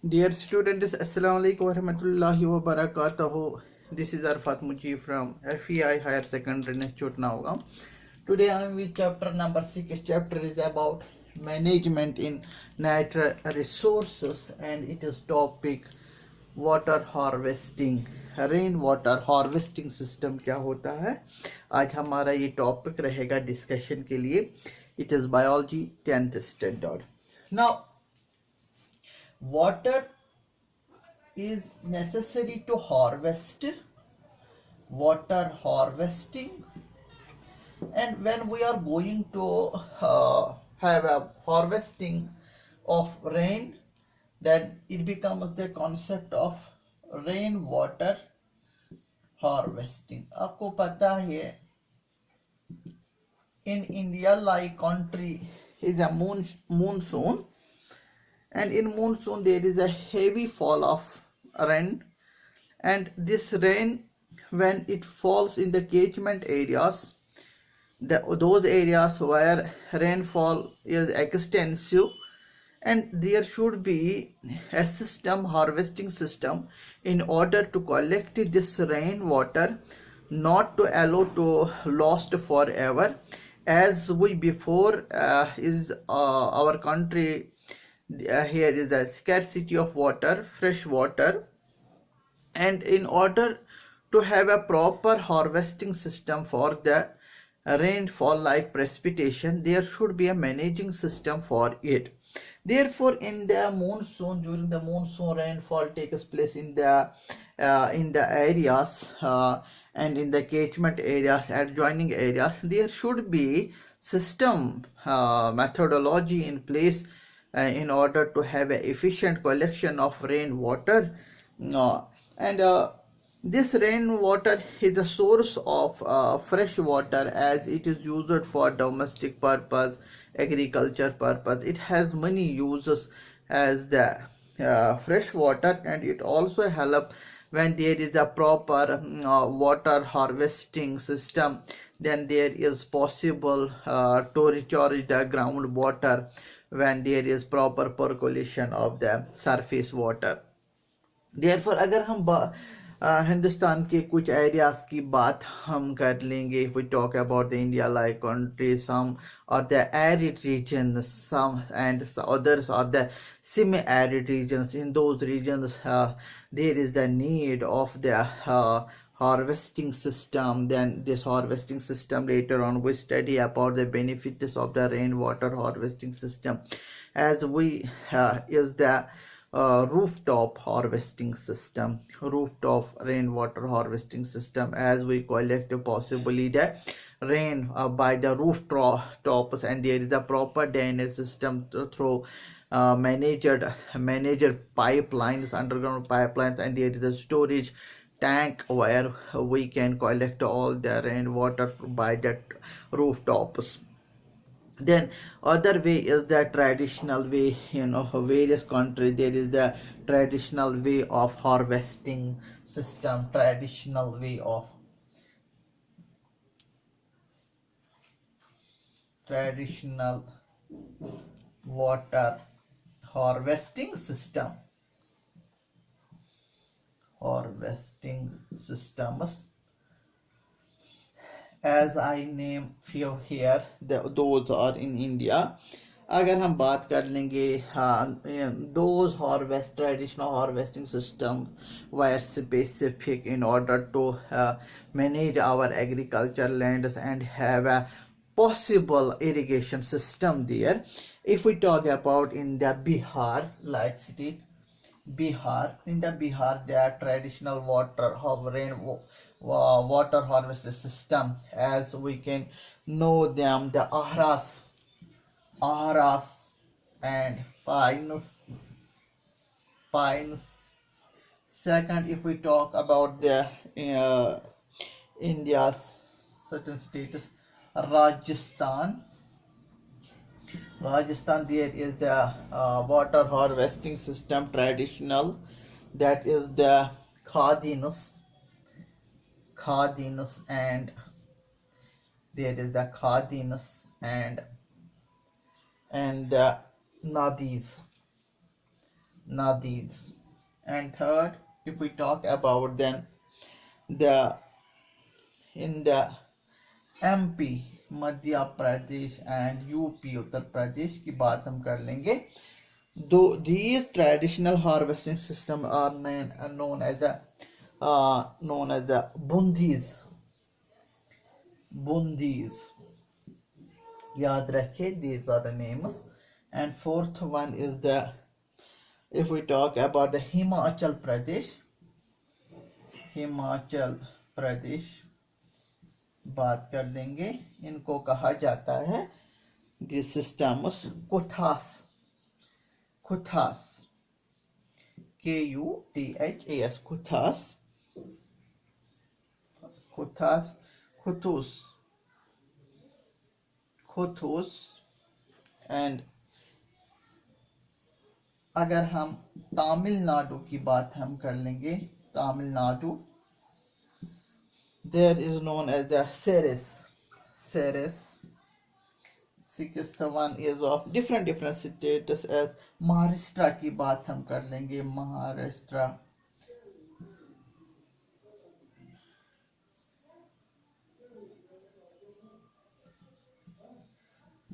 Dear students, Assalamu alaikum wa rahmatullahi wa barakatuhu. This is Arafat from FEI Higher Secondary Institute Navgaon. Today I am with chapter number 6. Chapter is about management in natural resources and it is topic water harvesting. Rain water harvesting system क्या होता है, आज हमारा ये topic रहेगा discussion के लिए. It is biology 10th standard. Now water is necessary to harvest, water harvesting, and when we are going to have a harvesting of rain, then it becomes the concept of rain water harvesting. आपको पता है in India like country is a monsoon, and in monsoon there is a heavy fall of rain, and this rain, when it falls in the catchment areas, those areas where rainfall is extensive, and there should be a system, harvesting system, in order to collect this rainwater, not to allow to lost forever, as we before is our country. Here is the scarcity of water, fresh water, and in order to have a proper harvesting system for the rainfall like precipitation, there should be a managing system for it. Therefore, in the monsoon, during the monsoon, rainfall takes place in the areas and in the catchment areas, adjoining areas. There should be system methodology in place in order to have an efficient collection of rainwater. And this rainwater is a source of fresh water, as it is used for domestic purpose, agriculture purpose. It has many uses as the fresh water, and it also help when there is a proper water harvesting system. Then there is possible to recharge the groundwater when there is proper percolation of the surface water. Therefore, अगर हम हिंदुस्तान के कुछ areas की बात हम कर लेंगे, if we talk about the India like countries, some are the arid regions, some and others are the semi-arid regions. In those regions there is the need of the harvesting system. Then this harvesting system, later on we study about the benefits of the rainwater harvesting system, as we is the rooftop harvesting system, rooftop rainwater harvesting system, as we collect possibly the rain by the rooftops, and there is a proper drainage system through managed pipelines, underground pipelines, and there is a storage tank where we can collect all the rainwater by the rooftops. Then other way is the traditional way. Various countries there is the traditional way of harvesting system, traditional water harvesting systems, as I name few here. Those are in India. अगर हम बात कर लेंगे those traditional harvesting system were specific in order to manage our agriculture lands and have a possible irrigation system there. If we talk about in the Bihar, like city Bihar, in the Bihar their traditional water harvest system, as we can know them, the ahras and pines. Second, if we talk about the India's certain states, Rajasthan, there is the water harvesting system traditional, that is the khadinus, and there is the khadinus and nadis. nadis. And third, if we talk about then the in the MP Madhya Pradesh and UP Uttar Pradesh की बात हम कर लेंगे. Though these traditional harvesting systems are known as the bundis. याद रखें, these are the names. And fourth one is the, if we talk about the Himachal Pradesh बात कर लेंगे. इनको कहा जाता है this systems kuthas KUTHAS Khuthus. And अगर हम तमिलनाडु की बात हम कर लेंगे, Tamil Nadu, there is known as the Ceres. Sixth one is of different status as Maharashtra की बात हम कर लेंगे,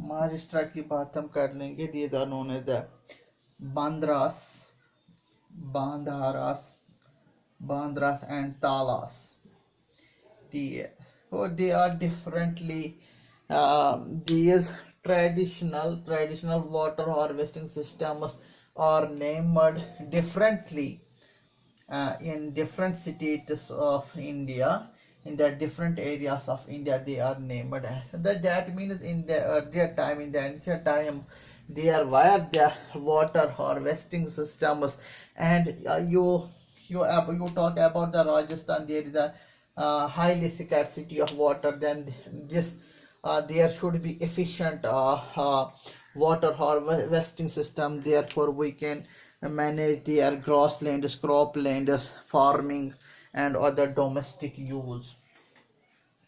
महाराष्ट्र की बात हम कर लेंगे. these are known as the Bandras and Talas. So they are differently these traditional water harvesting systems are named differently in different states of India. In the different areas of India they are named as. That means in the earlier time, in the ancient time, there were the water harvesting systems. And you talk about the Rajasthan, there is a highly scarcity of water. Then this there should be efficient water harvesting system. Therefore we can manage their grasslands, croplands, farming and other domestic use.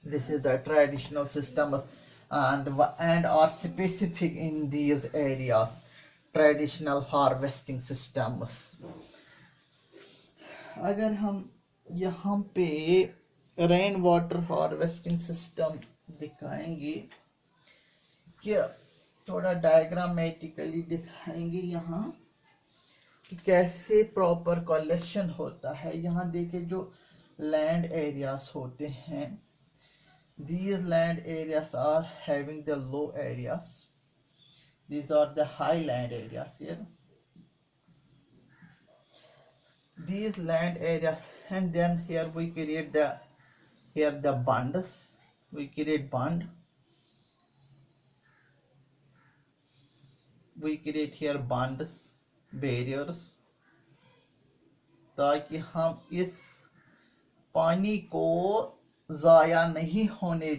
This is the traditional systems and are specific in these areas, traditional harvesting systems. अगर हम यहाँ पे rain water harvesting system दिखाएंगे, क्या थोड़ा diagrammatically दिखाएंगे यहाँ कि कैसे प्रॉपर कलेक्शन होता है. यहाँ देखिए जो लैंड एरियाज होते हैं, these land areas are having the low areas, these are the high land areas here, these land areas. And then here we create the bunds, we create here bunds, barriers, ताकि हम इस पानी को ज़ाया नहीं होने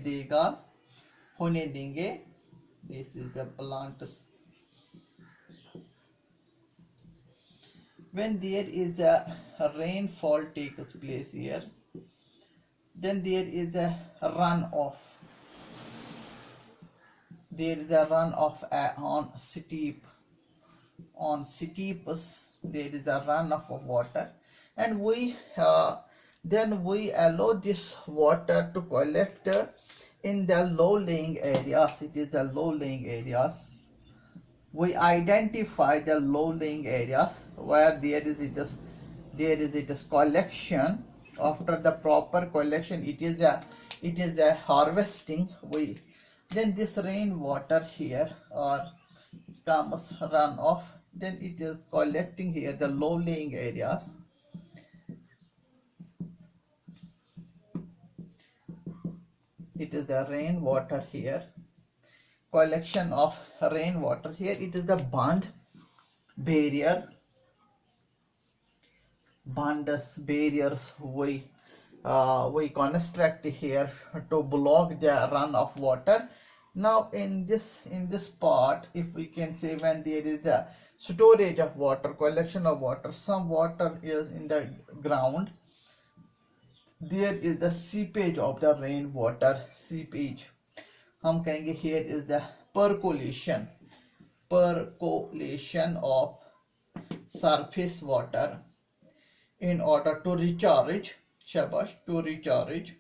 देंगे. This is the plants. When there is a rainfall takes place here, then there is a runoff. There is a runoff on steeps. There is a runoff of water, and then we allow this water to collect in the low-lying areas. It is the low-lying areas. We identify the low-lying areas where there is collection. After the proper collection, it is a harvesting. Then this rainwater here comes run off. Then it is collecting here the low-lying areas. It is the rainwater here, collection of rainwater here. It is the bund, barrier, barriers we construct here to block the run of water. Now in this part, if we can say, when there is a storage of water, collection of water, some water is in the ground, there is the seepage of the rainwater. हम कहेंगे here is the percolation of surface water in order to recharge, shabash, to recharge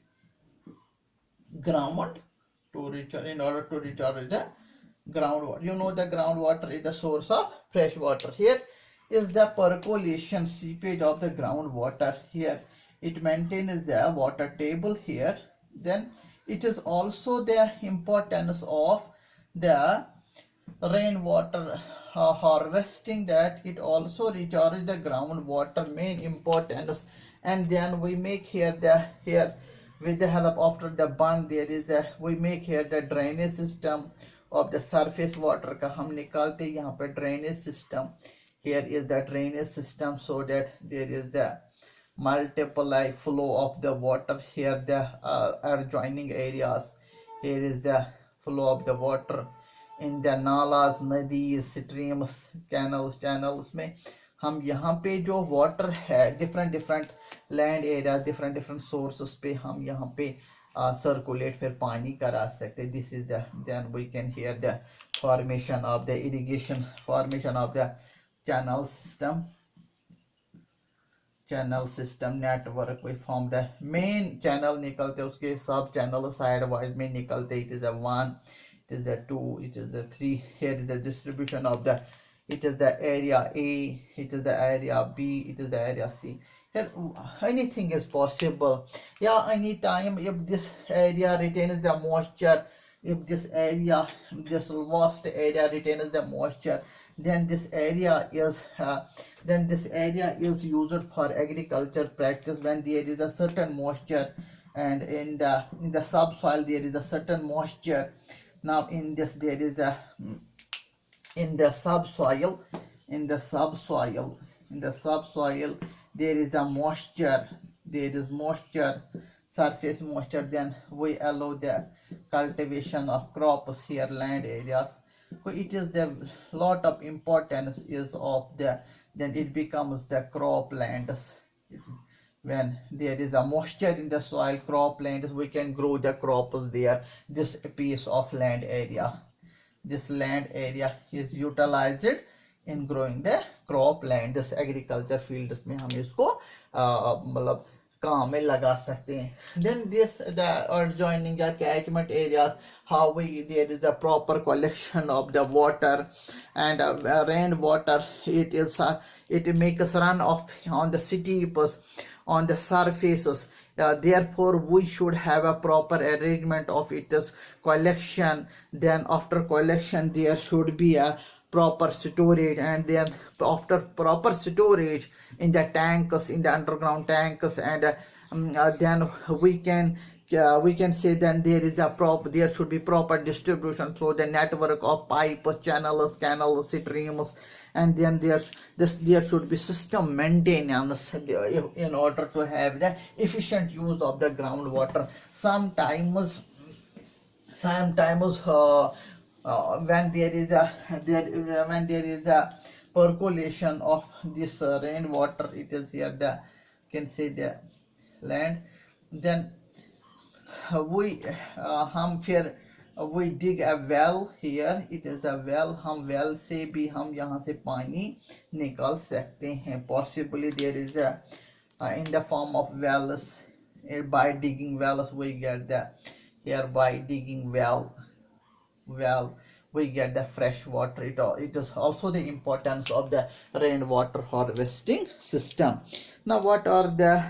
ground, to recharge, in order to recharge the groundwater. You know the groundwater is the source of fresh water. Here is the percolation, seepage of the groundwater. Here it maintains the water table here. Then it is also the importance of the rainwater harvesting, that it also recharges the groundwater, main importance. And then we make here with the help after the bund, there is the, we make here the drainage system of the surface water का हम निकालते हैं यहाँ पे drainage system. Here is the drainage system, so that there is the multiply flow of the water. Here the adjoining areas, here is the flow of the water in the nalas, नदीज, streams, channels में हम यहाँ पे जो water है different land areas, different sources पे हम यहाँ पे circulate फिर पानी करा सकते. This is the, then we can hear the formation of the irrigation, formation of the channel system network. We form the main channel निकलते, उसके सब channel side wise में निकलते. It is the 1, it is the 2, it is the 3. Here is the distribution of the, it is the area A, it is the area B, it is the area C. Here anything is possible. Yeah, anytime if this area retains the moisture, if this area, this vast area retains the moisture, then this area is used for agriculture practice. When there is a certain moisture, and in the subsoil there is a certain moisture. Now in this there is a, in the subsoil there is a moisture, there is moisture, surface moisture. Then we allow the cultivation of crops here, land areas. So it is the lot of importance is of the, then it becomes the croplands. When there is a moisture in the soil, croplands, we can grow the crops there. This piece of land area, this land area is utilized in growing the cropland. This agriculture fields में हम इसको मतलब काम में लगा सकते हैं. Then this the adjoining catchment areas, how we, there is a proper collection of the water, and rain water, it is it makes run off on the cities, on the surfaces. Therefore we should have a proper arrangement of its collection. Then after collection there should be a proper storage, and then after proper storage in the tanks, in the underground tanks, and then we can say then there is a there should be proper distribution through the network of pipes, channels, canals, streams. And then there should be system maintenance in order to have the efficient use of the groundwater. Sometimes when there is a percolation of this rainwater, it is here the, can say the land, then we we dig a well here. It is a well, हम well से भी हम यहाँ से पानी निकाल सकते हैं. Possibly there is a in the form of wells. By digging wells we get the, here by digging well we get the fresh water. It is also the importance of the rainwater harvesting system. Now what are the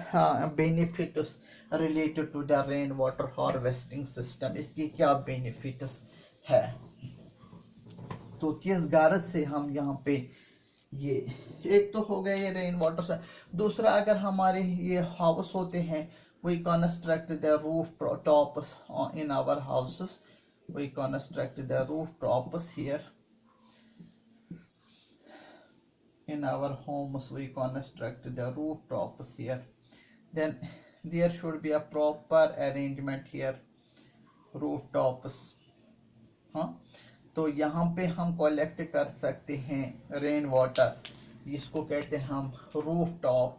benefits related to the rainwater harvesting system? इसकी क्या benefits है, तो किस गारज से हम यहाँ पे, ये एक तो हो गया ये रेन वाटर से. दूसरा, अगर हमारे ये हाउस होते हैं, we construct the roof tops in our houses. We construct the roof tops here in our homes. We construct the roof tops here. Then there should be a proper arrangement here, rooftops. हाँ, तो यहाँ पे हम collect कर सकते हैं rain water, जिसको कहते हैं हम roof top.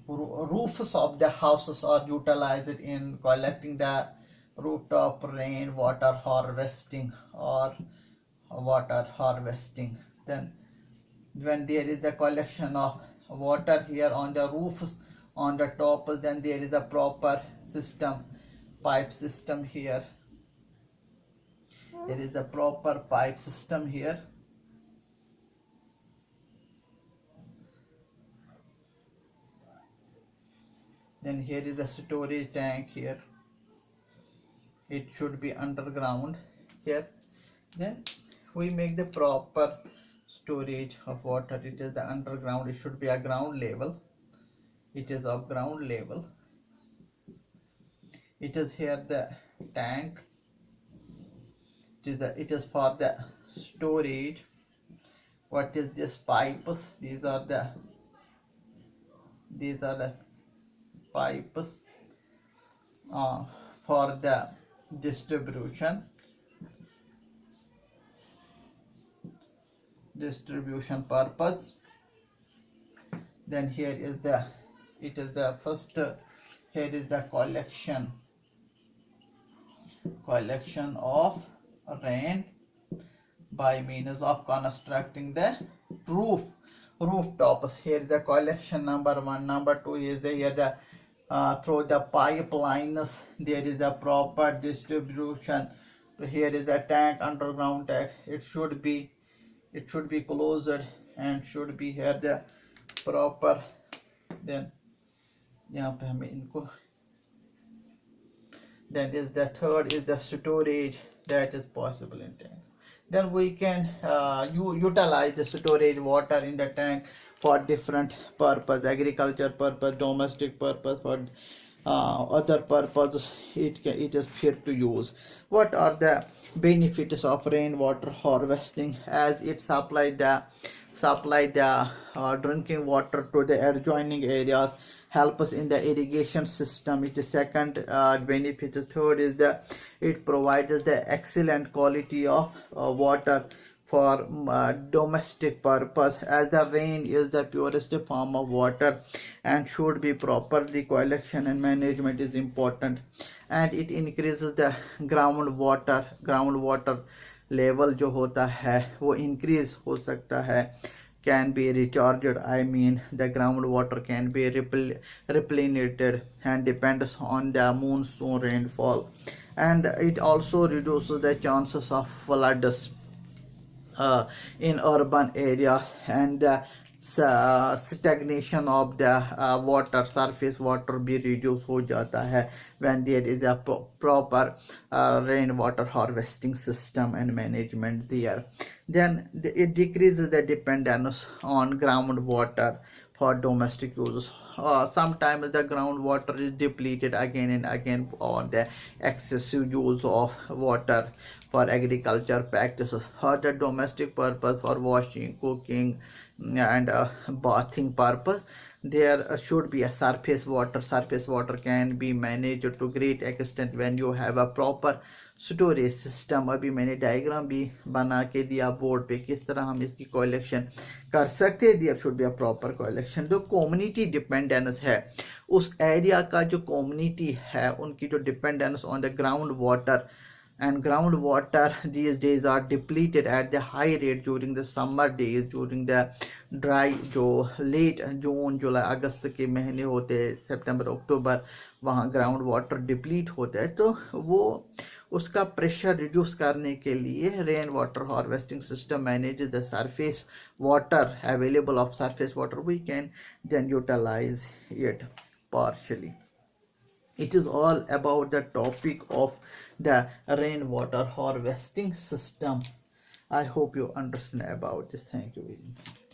Roofs of the houses are utilized in collecting the rooftop rain water harvesting or water harvesting. Then when there is a collection of water here on the roofs, on the top, then there is a proper system, pipe system here. There is a proper pipe system here. Then here is the storage tank here. It should be underground here. Then we make the proper storage of water. It is the underground. It should be a ground level. It is of ground level. It is here the tank. It is for the storage. What is this? Pipes. These are the pipes for the distribution purpose. Then here is the first, here is the collection of rain by means of constructing the rooftops. Here is the collection number 1. Number 2 is here the through the pipelines there is a proper distribution. So here is the tank, underground tank. It should be closed and should be here the proper. Then then is the third is the storage that is possible in tank. Then we can utilize the storage water in the tank for different purpose, agriculture purpose, domestic purpose, for other purposes it is fit to use. What are the benefits of rainwater harvesting? As it supply the drinking water to the adjoining areas, help us in the irrigation system. It is second benefit. The third is that it provides the excellent quality of water for domestic purpose, as the rain is the purest form of water and should be properly collection and management is important. And it increases the groundwater level जो होता है वो increase हो सकता है, can be recharged. I mean the groundwater can be replenished and depends on the monsoon rainfall. And it also reduces the chances of floods in urban areas, and the stagnation of the surface water be reduced हो जाता है when there is a proper rainwater harvesting system and management there. Then it decreases the dependence on groundwater for domestic uses. Sometimes the groundwater is depleted again and again on the excessive use of water for agriculture practices. For the domestic purpose, for washing, cooking and bathing purpose, there should be a surface water. Surface water can be managed to great extent when you have a proper storage system. अभी मैंने diagram भी बना के दिया board पे किस तरह हम इसकी कलेक्शन कर सकते हैं. There should be a proper collection. जो कम्युनिटी डिपेंडेंस है, उस एरिया का जो कम्युनिटी है उनकी जो dependence on the ground water, and groundwater these days are depleted at the high rate during the summer days, during the dry जो late जून जुलाई अगस्त के महीने होते हैं, सितंबर अक्टूबर, वहाँ ग्राउंड वाटर डिप्लीट होता है. तो वो उसका प्रेशर रिड्यूस करने के लिए rain water harvesting system manage the surface water available of surface water. We can then utilise it partially. It is all about the topic of the rainwater harvesting system. I hope you understand about this. Thank you very much.